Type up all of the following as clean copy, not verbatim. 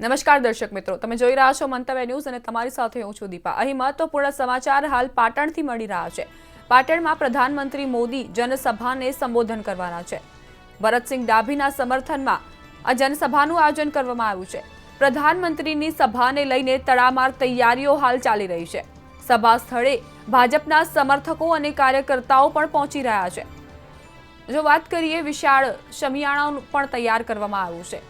નમસ્કાર દર્શક મિત્રો, તમે જોઈ રહ્યા છો મંતવ્ય ન્યૂઝ અને તમારી સાથે હું છું દીપા। અહીં મહત્વપૂર્ણ સમાચાર હાલ પાટણથી મળી રહ્યા છે। પાટણમાં પ્રધાનમંત્રી મોદી જનસભાને સંબોધન કરવાના છે। ભરતસિંહ ડાભીના સમર્થનમાં આ જનસભાનું આયોજન કરવામાં આવ્યું છે। પ્રધાનમંત્રીની સભાને લઈને તડામાર તૈયારીઓ હાલ ચાલી રહી છે। સભા સ્થળે ભાજપના સમર્થકો અને કાર્યકર્તાઓ પણ પહોંચી રહ્યા છે। જો વાત કરીએ, વિશાળ શમિયાણા પણ તૈયાર કરવામાં આવ્યું છે।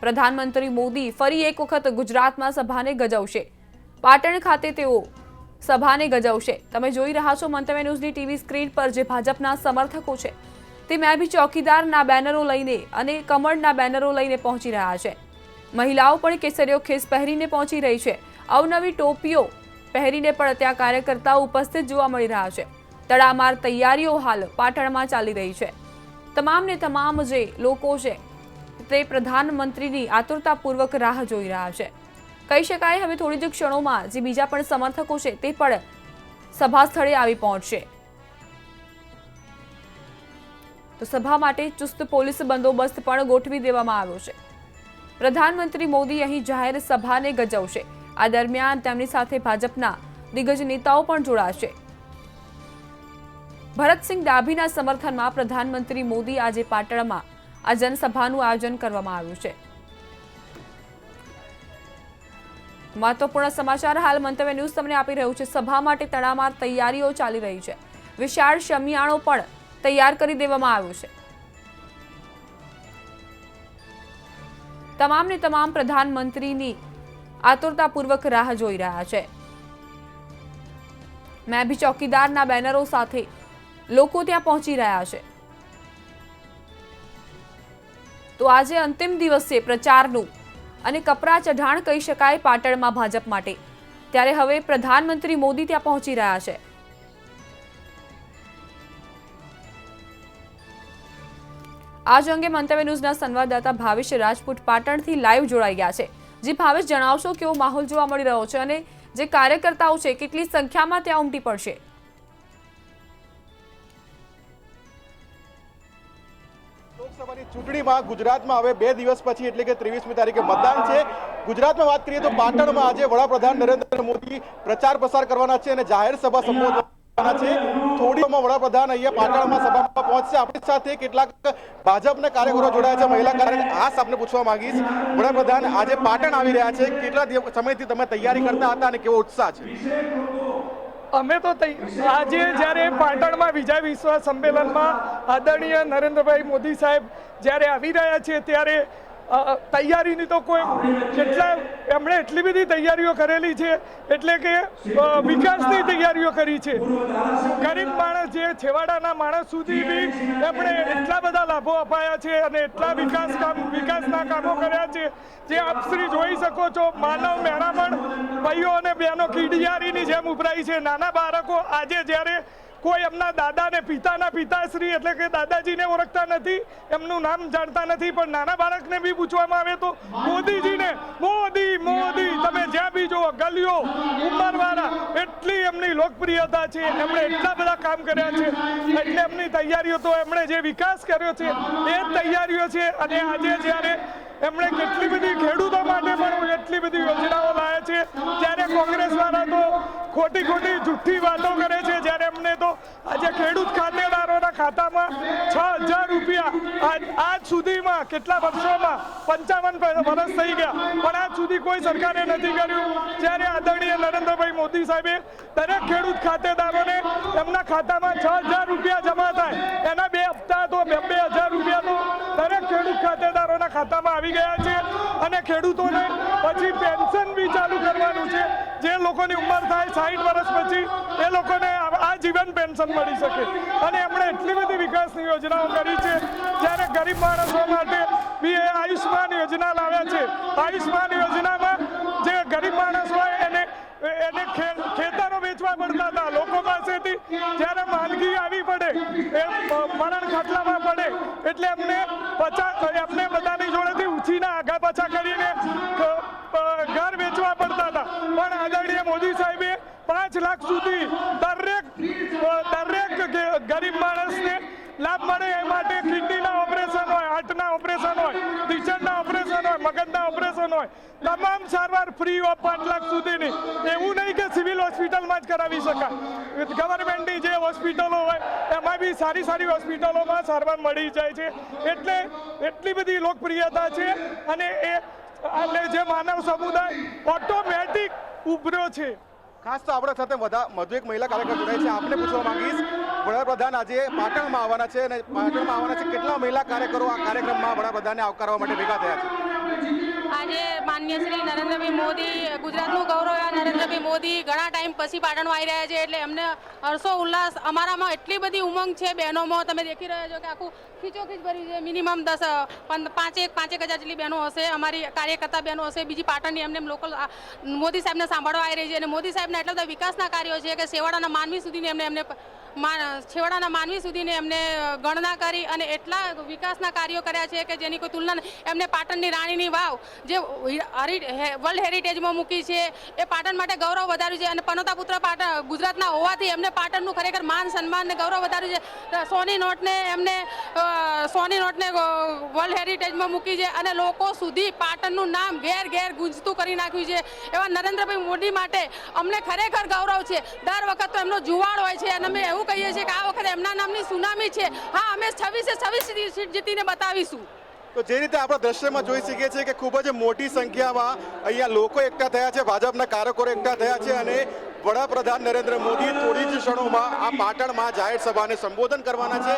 પ્રધાનમંત્રી મોદી ફરી એક વખત ગુજરાતમાં સભાને ગજવશે। પાટણ ખાતે તેઓ સભાને ગજવશે। તમે જોઈ રહ્યા છો મંતવ્ય ન્યૂઝની ટીવી સ્ક્રીન પર જે ભાજપના સમર્થકો છે તે મેં ભી ચોકીદારના બેનરો લઈને અને કમળના બેનરો લઈને પહોંચી રહ્યા છે। મહિલાઓ પણ કેસરીયો ખેસ પહેરીને પહોંચી રહી છે। અવનવી ટોપીઓ પહેરીને પણ ત્યાં કાર્યકર્તાઓ ઉપસ્થિત જોવા મળી રહ્યા છે। તડામાર તૈયારીઓ હાલ પાટણમાં ચાલી રહી છે। તમામને તમામ જે લોકો છે તે પ્રધાનમંત્રીની આતુરતાપૂર્વક રાહ જોઈ રહ્યા છે। કહી શકાય હવે થોડી જ ક્ષણોમાં જે બીજા પણ સમર્થકો છે તે પણ સભા સ્થળે આવી પહોંચશે। તો સભા માટે ચુસ્ત પોલીસ બંદોબસ્ત પણ ગોઠવી દેવામાં આવ્યો છે। પ્રધાનમંત્રી મોદી અહીં જાહેર સભાને ગજવશે। આ દરમિયાન તેમની સાથે ભાજપના દિગ્ગજ નેતાઓ પણ જોડાશે। ભરતસિંહ ડાભીના સમર્થનમાં પ્રધાનમંત્રી મોદી આજે પાટણમાં આ જનસભાનું આયોજન કરવામાં આવ્યું છે। મહત્વપૂર્ણ સમાચાર હાલ મંતવ્ય ન્યૂઝ તમને આપી રહ્યું છે। સભા માટે તડામાર તૈયારીઓ ચાલી રહી છે। વિશાળ શમિયાણો પણ તૈયાર કરી દેવામાં આવ્યું છે। તમામને તમામ પ્રધાનમંત્રીની આતુરતાપૂર્વક રાહ જોઈ રહ્યા છે। મેં ભી ચોકીદારના બેનરો સાથે લોકો ત્યાં પહોંચી રહ્યા છે। તો આજે અંતિમ દિવસ છે પ્રચારનું અને કપરા ચઢાણ કહી શકાય પાટણમાં ભાજપ માટે। ત્યારે હવે પ્રધાનમંત્રી મોદી ત્યાં પહોંચી રહ્યા છે। આજ અંગે મંતવ્ય ન્યૂઝના સંવાદદાતા ભાવેશ રાજપૂત પાટણથી લાઈવ જોડાઈ ગયા છે। જી ભાવેશ, જણાવશો કેવો માહોલ જોવા મળી રહ્યો છે અને જે કાર્યકર્તાઓ છે કેટલી સંખ્યામાં ત્યાં ઉમટી પડશે? લોકસભાની ચૂંટણીમાં ગુજરાતમાં હવે 2 દિવસ પછી એટલે કે 23મી તારીખે મતદાન છે। ગુજરાતમાં વાત કરીએ તો પાટણમાં આજે વડાપ્રધાન નરેન્દ્ર મોદી પ્રચાર પ્રસાર કરવાના છે અને જાહેર સભા સંબોધવાના છે। થોડીમાં વડાપ્રધાન અહીંયા પાટણમાં સભામાં પહોંચશે। આપણી સાથે કેટલાક ભાજપના કાર્યકરો જોડાયા છે, મહિલા કાર્યકર। આ આપને પૂછવા માંગીશ, વડાપ્રધાન આજે પાટણ આવી રહ્યા છે, કેટલા સમયથી તમે તૈયારી કરતા હતા અને કેવો ઉત્સાહ છે? અમે તો આજે જ્યારે પાટણમાં વિજય વિશ્વાસ સંમેલનમાં આદરણીય નરેન્દ્રભાઈ મોદી સાહેબ જ્યારે આવી રહ્યા છે ત્યારે તૈયારીની તો એમણે એટલી બધી તૈયારીઓ કરેલી છે, એટલે કે વિકાસની તૈયારીઓ કરી છે। ગરીબ માણસ જે છેવાડાના માણસ સુધી બી એમણે એટલા બધા લાભો અપાયા છે અને એટલા વિકાસના કામો કર્યા છે જે આપ શ્રી જોઈ શકો છો। માનવ મહેરામણ ભાઈઓ અને બહેનો કીડિયારીની જેમ ઉભરાઈ છે। નાના બાળકો આજે જ્યારે કોઈ એમના દાદાને પિતાના પિતાશ્રી એટલે કે દાદાજીને ઓળખતા નથી, એમનું નામ જાણતા નથી, પણ નાના બાળકને બી પૂછવામાં આવે તો મોદીજીને મોદી મોદી તમે જ્યાં બી જુઓ ગલીઓ ઉંમરવાળા એટલી એમની લોકપ્રિયતા છે। એમણે એટલા બધા કામ કર્યા છે એટલે એમની તૈયારીઓ તો એમણે જે વિકાસ કર્યો છે એ જ તૈયારીઓ છે। અને આજે જ્યારે એમણે કેટલી બધી ખેડૂતો માટે પણ એટલી બધી યોજનાઓ લાવ્યા છે, જ્યારે કોંગ્રેસ વાળા તો ખોટી જુઠ્ઠી વાતો કરે છે, જ્યારે એમને તો આજે ખેડૂત ખાતેદારોના ખાતામાં 6,000 રૂપિયા આજ સુધીમાં કેટલા વર્ષોમાં 55 વર્ષ થઈ ગયા પણ આજ સુધી કોઈ સરકારે નથી કર્યું। જ્યારે આદરણીય નરેન્દ્રભાઈ મોદી સાહેબે દરેક ખેડૂત ખાતેદારોને એમના ખાતામાં 6,000 રૂપિયા જમા થાય, એના 2 હપ્તા તો 2,000 રૂપિયા તો દરેક ખેડૂત ખાતેદારોના ખાતામાં આવી ગયા છે। અને ખેડૂતોને પછી પેન્શન બી ચાલુ કરવાનું છે, જે લોકોની ઉંમર થાય 60 વર્ષ પછી એ લોકોને આજીવન પેન્શન મળી શકે। અને એમણે એટલી બધી વિકાસની યોજનાઓ કરી છે, જ્યારે ગરીબ માણસો માટે બી આયુષ્માન યોજના લાવ્યા છે। આયુષ્માન યોજનામાં જે ગરીબ માણસ હોય એને ખેતરો વેચવા પડતા હતા લોકો પાસેથી, જ્યારે માંદગી આવી પડે એ મરણ ખટલામાં પડે એટલે એમને બધાની જોડેથી ઉછીના આગા પાછા કરીને ઘર વેચવા પડતા હતા। પણ આદરણીય મોદી સાહેબે 5 લાખ સુધી દરેક ગરીબ માણસને લાભ મળે એ માટે કિડનીના ઓપરેશન હોય, હાર્ટના ઓપરેશન હોય, ટીચરના ઓપરેશન હોય, મગજના ઓપરેશન હોય, તમામ સારવાર ફ્રી ઓફ 5 લાખ સુધીની. એવું નહીં કે સિવિલ હોસ્પિટલમાં જ કરાવી શકાય. ગવર્મેન્ટની જે હોસ્પિટલો હોય એમાં બી સારી સારી હોસ્પિટલોમાં સારવાર મળી જાય છે. એટલે એટલી બધી લોકપ્રિયતા છે અને એટલે જે માનવ સમુદાય ઓટોમેટિક ઉભર્યો છે. ખાસ તો આપણા સાથે વધુ એક મહિલા કાર્યકર જોડાય છે. આપને પૂછવા માંગીશ, વડાપ્રધાન આજે પાટણમાં આવવાના છે અને પાટણમાં આવવાના છે, કેટલા મહિલા કાર્યકરો આ કાર્યક્રમમાં વડાપ્રધાનને આવકારવા માટે ભેગા થયા છે? આજે માનનીય શ્રી નરેન્દ્રભાઈ મોદી, ગુજરાતનું ગૌરવ એવા નરેન્દ્રભાઈ મોદી ઘણા ટાઈમ પછી પાટણમાં આવી રહ્યા છે, એટલે એમને હર્ષો ઉલ્લાસ, અમારામાં એટલી બધી ઉમંગ છે બહેનોમાં. તમે દેખી રહ્યા છો કે આખું ખીચોખીચ ભર્યું છે. મિનિમમ 5,000 જેટલી બહેનો હશે, અમારી કાર્યકર્તા બહેનો હશે, બીજી પાટણની એમને લોકલ મોદી સાહેબને સાંભળવા આવી રહી છે. અને મોદી સાહેબના એટલા બધા વિકાસના કાર્યો છે કે છેવાડાના માનવી સુધીને એમને ગણના કરી અને એટલા વિકાસના કાર્યો કર્યા છે કે જેની કોઈ તુલના નહીં. એમને પાટણની રાણીની વાવ જે વર્લ્ડ હેરિટેજમાં મૂકી છે, એ પાટણ માટે ગૌરવ વધાર્યું છે. અને પનોતા પુત્ર પાટણ ગુજરાતના હોવાથી એમને પાટણનું ખરેખર માન સન્માન ને ગૌરવ વધાર્યું છે. સોની નોટને વર્લ્ડ હેરિટેજમાં મૂકી છે અને લોકો સુધી પાટણનું નામ ઘેર ઘેર ગુંજતું કરી નાખ્યું છે. એવા નરેન્દ્રભાઈ મોદી માટે અમને ખરેખર ગૌરવ છે. દર વખત તો એમનો જુવાળ હોય છે અને અમે એવું કહીએ છીએ કે આ વખતે એમના નામની સુનામી છે. હા, અમે 26 સીટ જીતીને બતાવીશું. તો જે રીતે આપણે દ્રશ્યમાં જોઈ શકીએ છીએ કે ખૂબ જ મોટી સંખ્યામાં અહીંયા લોકો એકઠા થયા છે, ભાજપના કાર્યકરો એકઠા થયા છે અને વડાપ્રધાન નરેન્દ્ર મોદી થોડી જ ક્ષણોમાં આ પાટણમાં જાહેર સભાને સંબોધન કરવાના છે.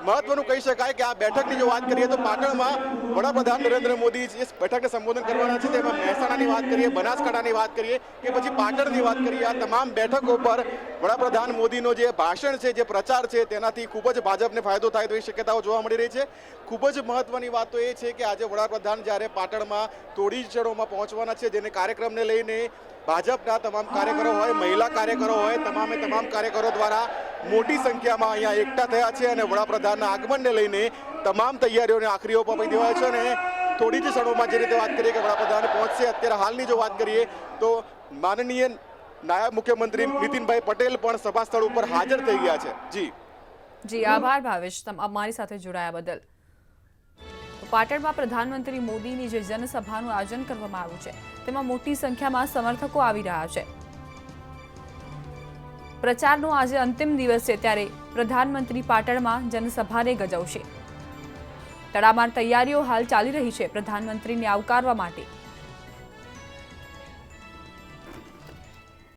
મહત્વનું કહી શકાય કે આ બેઠકની જો વાત કરીએ તો પાટણમાં વડાપ્રધાન નરેન્દ્ર મોદી જે બેઠકને સંબોધન કરવાના છે તેમાં મહેસાણાની વાત કરીએ, બનાસકાંઠાની વાત કરીએ કે પછી પાટણની વાત કરીએ, આ તમામ બેઠકો પર વડાપ્રધાન મોદીનો જે ભાષણ છે, જે પ્રચાર છે, તેનાથી ખૂબ જ ભાજપને ફાયદો થાય તેવી શક્યતાઓ જોવા મળી રહી છે. ખૂબ જ મહત્વની વાત તો એ છે કે આજે વડાપ્રધાન જ્યારે પાટણમાં થોડી જ ક્ષણોમાં પહોંચવાના છે, જેને કાર્યક્રમને લઈને ભાજપના તમામ કાર્યકરો હોય, મહિલા કાર્યકરો હોય, તમામ કાર્યકરો દ્વારા મોટી સંખ્યામાં અહીંયા એકઠા થયા છે અને વડાપ્રધાનના આગમનને લઈને તમામ તૈયારીઓને આખરી ઓપ આપી દેવાય છે. અને થોડી જ ક્ષણોમાં જે રીતે વાત કરીએ કે વડાપ્રધાન પહોંચશે, અત્યારે હાલની જો વાત કરીએ તો માનનીય નાયબ મુખ્યમંત્રી નીતિનભાઈ પટેલ પણ સભા સ્થળ ઉપર હાજર થઈ ગયા છે. જી આભાર ભાવેશ, અમારી સાથે જોડાયા બદલ. પાટણમાં પ્રધાનમંત્રી મોદીની જે જનસભાનું આયોજન કરવામાં આવ્યું છે તેમાં મોટી સંખ્યામાં સમર્થકો આવી રહ્યા છે. પ્રચારનો આજે અંતિમ દિવસ છે ત્યારે પ્રધાનમંત્રી પાટણમાં જનસભાને ગજવશે. તડામાર તૈયારીઓ હાલ ચાલી રહી છે પ્રધાનમંત્રીને આવકારવા માટે.